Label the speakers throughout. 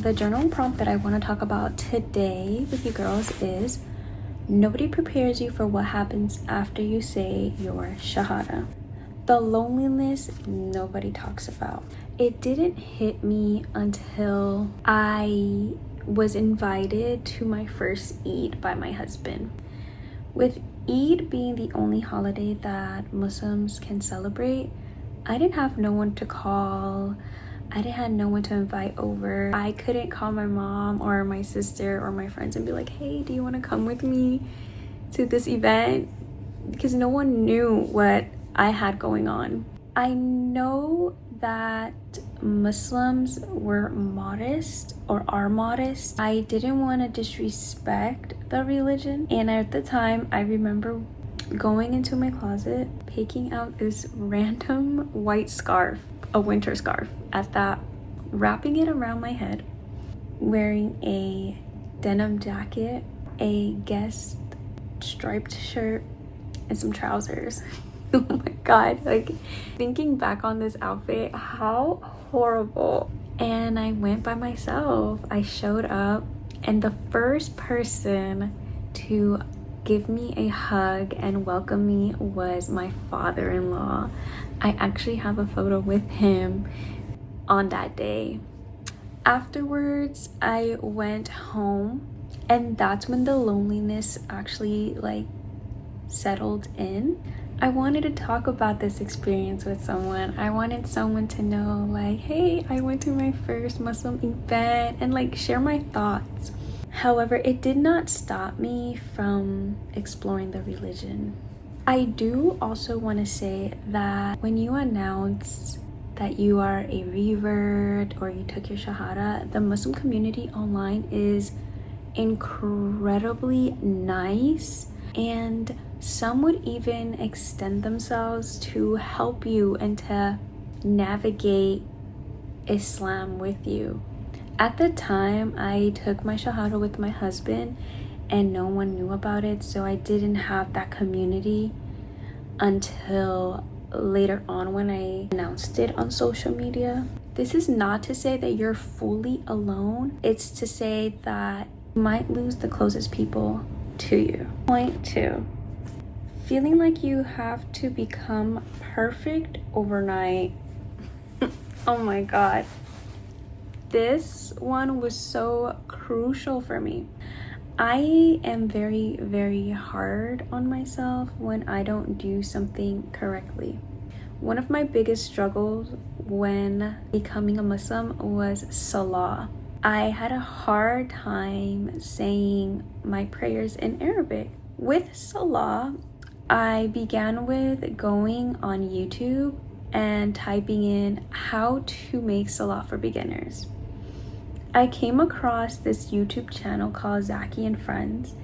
Speaker 1: The journal prompt that I want to talk about today with you girls is nobody prepares you for what happens after you say your Shahada. The loneliness nobody talks about. It didn't hit me until I was invited to my first Eid by my husband. With Eid being the only holiday that Muslims can celebrate, I didn't have no one to call. I didn't have no one to invite over. I couldn't call my mom or my sister or my friends and be like, hey, do you want to come with me to this event? Because no one knew what I had going on. I know that Muslims were modest or are modest. I didn't want to disrespect the religion. And at the time, I remember going into my closet, picking out this random white scarf, a winter scarf at that, wrapping it around my head, wearing a denim jacket, a Guess striped shirt, and some trousers. Oh my god, like thinking back on this outfit, how horrible. And I went by myself. I showed up, and the first person to give me a hug and welcome me was my father-in-law. I actually have a photo with him on that day. Afterwards, I went home, and that's when the loneliness actually settled in. I wanted to talk about this experience with someone. I wanted someone to know hey, I went to my first Muslim event and share my thoughts. However, it did not stop me from exploring the religion. I do also want to say that when you announce that you are a revert or you took your Shahada, the Muslim community online is incredibly nice, and some would even extend themselves to help you and to navigate Islam with you. At the time, I took my Shahada with my husband and no one knew about it, so I didn't have that community until later on when I announced it on social media. This is not to say that you're fully alone. It's to say that you might lose the closest people to you. Point 2. Feeling like you have to become perfect overnight. Oh my god. This one was so crucial for me. I am very, very hard on myself when I don't do something correctly. One of my biggest struggles when becoming a Muslim was Salah. I had a hard time saying my prayers in Arabic. With Salah, I began with going on YouTube and typing in how to make Salah for beginners. I came across this YouTube channel called Zaki and Friends,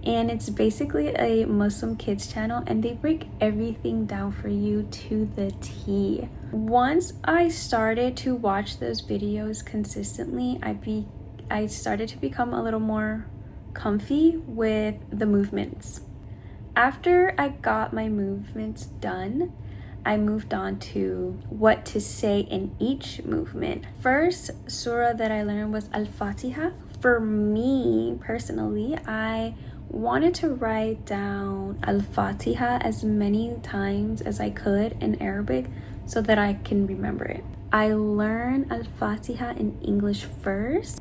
Speaker 1: and it's basically a Muslim kids channel, and they break everything down for you to the T. Once I started to watch those videos consistently, I started to become a little more comfy with the movements. After I got my movements done, I moved on to what to say in each movement. First surah that I learned was Al-Fatiha. For me personally, I wanted to write down Al-Fatiha as many times as I could in Arabic so that I can remember it. I learned Al-Fatiha in English first,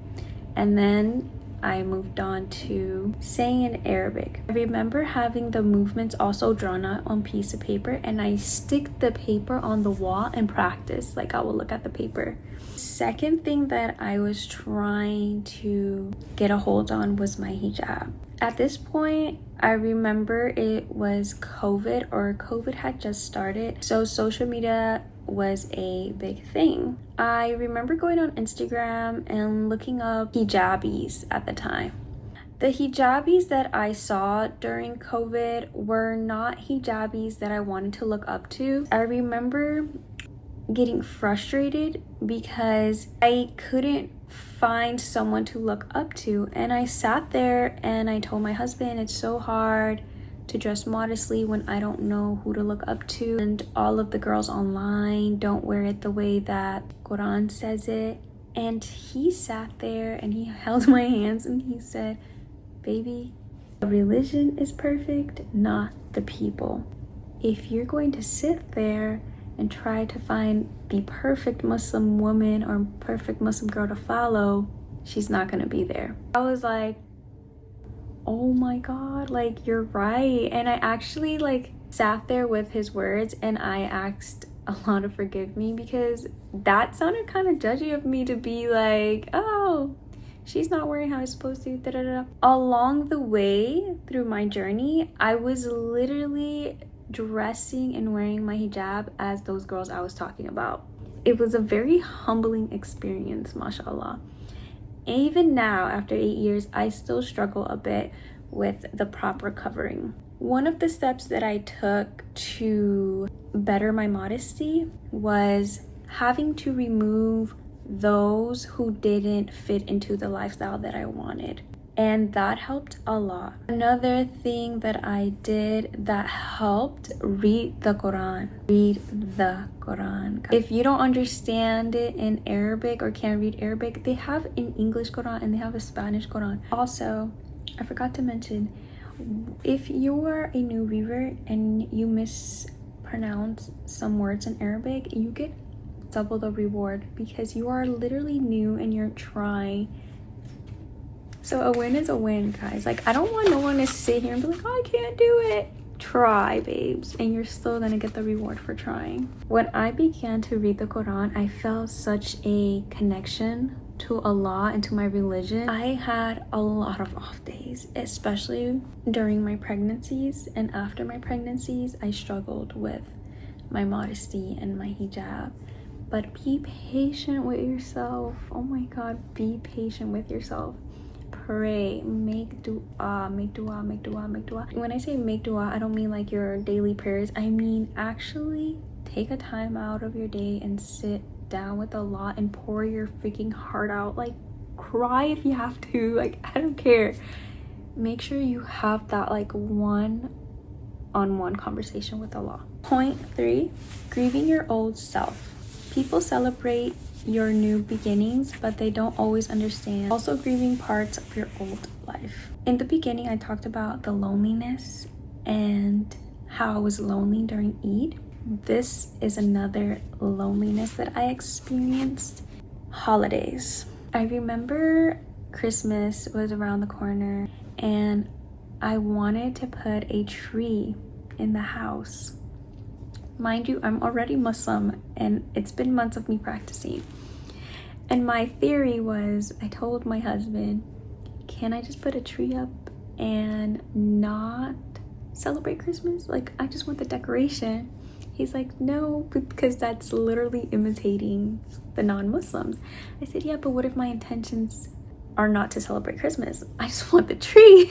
Speaker 1: and then I moved on to saying in Arabic. I remember having the movements also drawn out on piece of paper, and I stick the paper on the wall and practice. I will look at the paper. Second thing that I was trying to get a hold on was my hijab. At this point, I remember it was COVID had just started, so social media was a big thing. I remember going on Instagram and looking up hijabis at the time. The hijabis that I saw during COVID were not hijabis that I wanted to look up to. I remember getting frustrated because I couldn't find someone to look up to, and I sat there and I told my husband it's so hard to dress modestly when I don't know who to look up to, and all of the girls online don't wear it the way that Quran says it. And he sat there and he held my hands and he said, baby, the religion is perfect, not the people. If you're going to sit there and try to find the perfect Muslim woman or perfect Muslim girl to follow, she's not going to be there. I was like, oh my God, like, you're right. And I actually like sat there with his words and I asked Allah to forgive me, because that sounded kind of judgy of me to be like, oh, she's not wearing how it's supposed to, da da da. Along the way through my journey, I was literally dressing and wearing my hijab as those girls I was talking about. It was a very humbling experience, mashallah. Even now, after 8 years, I still struggle a bit with the proper covering. One of the steps that I took to better my modesty was having to remove those who didn't fit into the lifestyle that I wanted. And that helped a lot. Another thing that I did that helped, read the Quran. Read the Quran. If you don't understand it in Arabic or can't read Arabic, they have an English Quran and they have a Spanish Quran. Also, I forgot to mention, if you are a new revert and you mispronounce some words in Arabic, you get double the reward because you are literally new and you're trying. So a win is a win, guys. Like, I don't want no one to sit here and be like, oh, I can't do it. Try, babes, and you're still gonna get the reward for trying. When I began to read the Quran, I felt such a connection to Allah and to my religion. I had a lot of off days, especially during my pregnancies, and after my pregnancies I struggled with my modesty and my hijab. But be patient with yourself. Oh my God, be patient with yourself. Pray, make dua, make dua, make dua, make dua. When I say make dua, I don't mean like your daily prayers. I mean actually take a time out of your day and sit down with Allah and pour your freaking heart out. Like, cry if you have to. Like, I don't care. Make sure you have that like one-on-one conversation with Allah. Point 3, grieving your old self. People celebrate your new beginnings, but they don't always understand also grieving parts of your old life. In the beginning, I talked about the loneliness and how I was lonely during Eid. This is another loneliness that I experienced. Holidays. I remember Christmas was around the corner and I wanted to put a tree in the house. Mind you, I'm already Muslim and it's been months of me practicing. And my theory was, I told my husband, can I just put a tree up and not celebrate Christmas? Like, I just want the decoration. He's like, no, because that's literally imitating the non-Muslims. I said, yeah, but what if my intentions are not to celebrate Christmas? I just want the tree.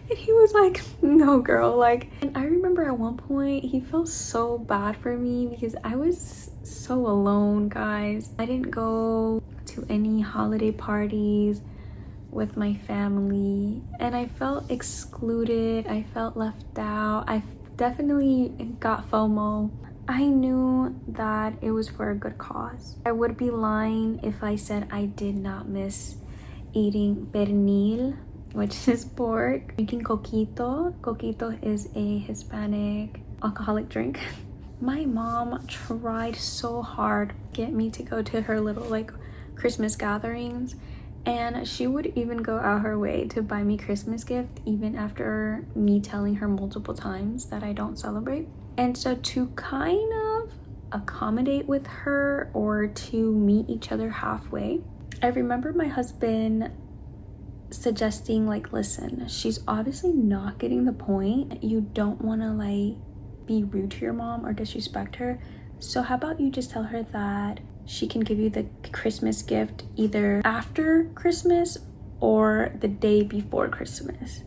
Speaker 1: And he was like, no, girl. Like, and I remember at one point he felt so bad for me because I was so alone, guys. I didn't go to any holiday parties with my family and I felt excluded. I felt left out. I definitely got FOMO. I knew that it was for a good cause. I would be lying if I said I did not miss eating pernil, which is pork, drinking coquito. Coquito is a Hispanic alcoholic drink. My mom tried so hard to get me to go to her little like Christmas gatherings, and she would even go out her way to buy me Christmas gift even after me telling her multiple times that I don't celebrate. And so to kind of accommodate with her or to meet each other halfway, I remember my husband suggesting like, listen, she's obviously not getting the point. You don't want to like be rude to your mom or disrespect her, so how about you just tell her that she can give you the Christmas gift either after Christmas or the day before Christmas,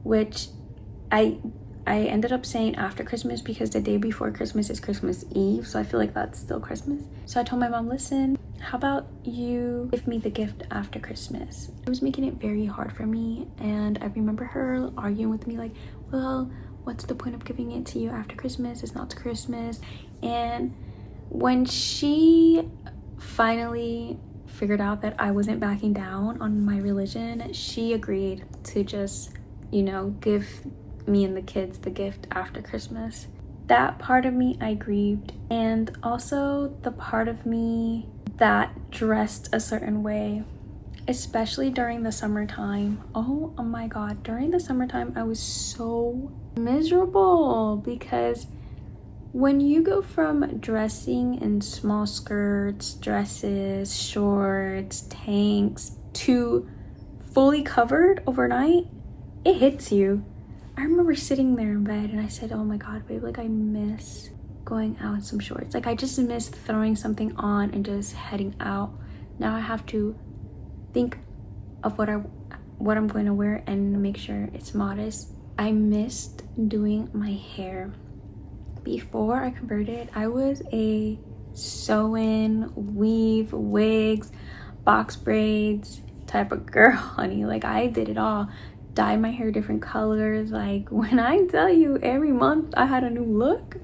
Speaker 1: which I ended up saying after Christmas because the day before Christmas is Christmas Eve, so I feel like that's still Christmas. So I told my mom, listen, how about you give me the gift after Christmas? It was making it very hard for me, and I remember her arguing with me like, well, what's the point of giving it to you after Christmas? It's not Christmas. And when she finally figured out that I wasn't backing down on my religion, she agreed to just, you know, give me and the kids the gift after Christmas. That part of me I grieved, and also the part of me that dressed a certain way, especially during the summertime. Oh my god, during the summertime I was so miserable, because when you go from dressing in small skirts, dresses, shorts, tanks to fully covered overnight, it hits you. I remember sitting there in bed and I said, oh my god, babe, like I miss going out in some shorts. Like I just miss throwing something on and just heading out. Now I have to think of what I'm going to wear and make sure it's modest. I missed doing my hair. Before I converted, I was a sew-in, weave, wigs, box braids type of girl, honey. Like I did it all. Dye my hair different colors. Like when I tell you every month I had a new look,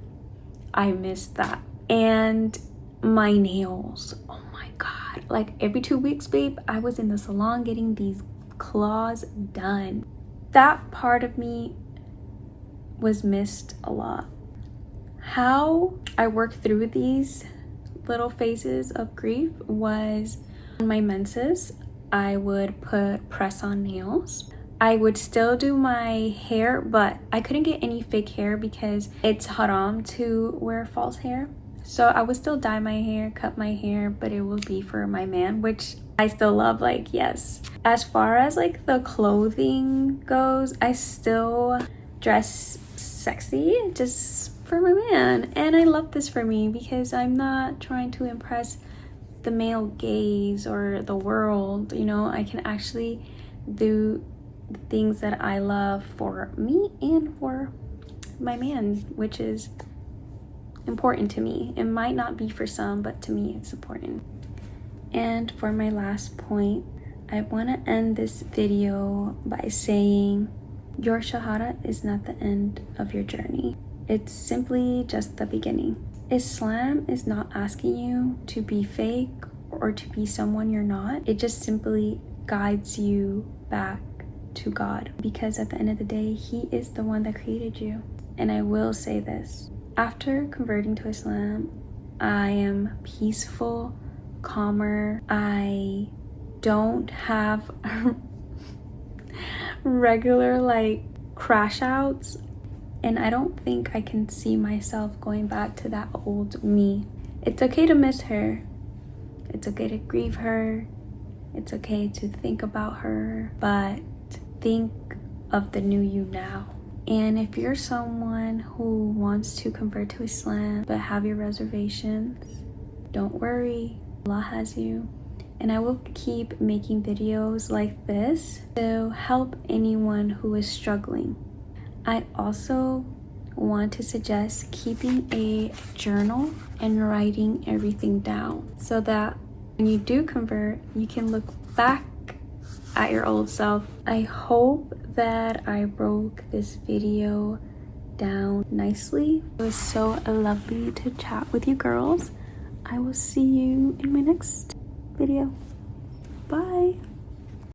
Speaker 1: I missed that. And my nails, oh my god, like every 2 weeks, babe, I was in the salon getting these claws done. That part of me was missed a lot. How I worked through these little phases of grief was on my menses. I would put press on nails. I would still do my hair, but I couldn't get any fake hair because it's haram to wear false hair. So I would still dye my hair, cut my hair, but it would be for my man, which I still love. Like, yes. As far as like the clothing goes, I still dress sexy just for my man. And I love this for me because I'm not trying to impress the male gaze or the world. You know, I can actually do the things that I love for me and for my man, which is important to me. It might not be for some, but to me it's important. And for my last point, I want to end this video by saying your shahada is not the end of your journey. It's simply just the beginning. Islam is not asking you to be fake or to be someone you're not. It just simply guides you back to God, because at the end of the day, He is the one that created you. And I will say this, after converting to Islam, I am peaceful, calmer. I don't have regular like crash outs, and I don't think I can see myself going back to that old me. It's okay to miss her. It's okay to grieve her. It's okay to think about her, but think of the new you now. And if you're someone who wants to convert to Islam but have your reservations, don't worry, Allah has you. And I will keep making videos like this to help anyone who is struggling. I also want to suggest keeping a journal and writing everything down so that when you do convert, you can look back at your old self. I hope that I broke this video down nicely. It was so lovely to chat with you girls. I will see you in my next video. Bye.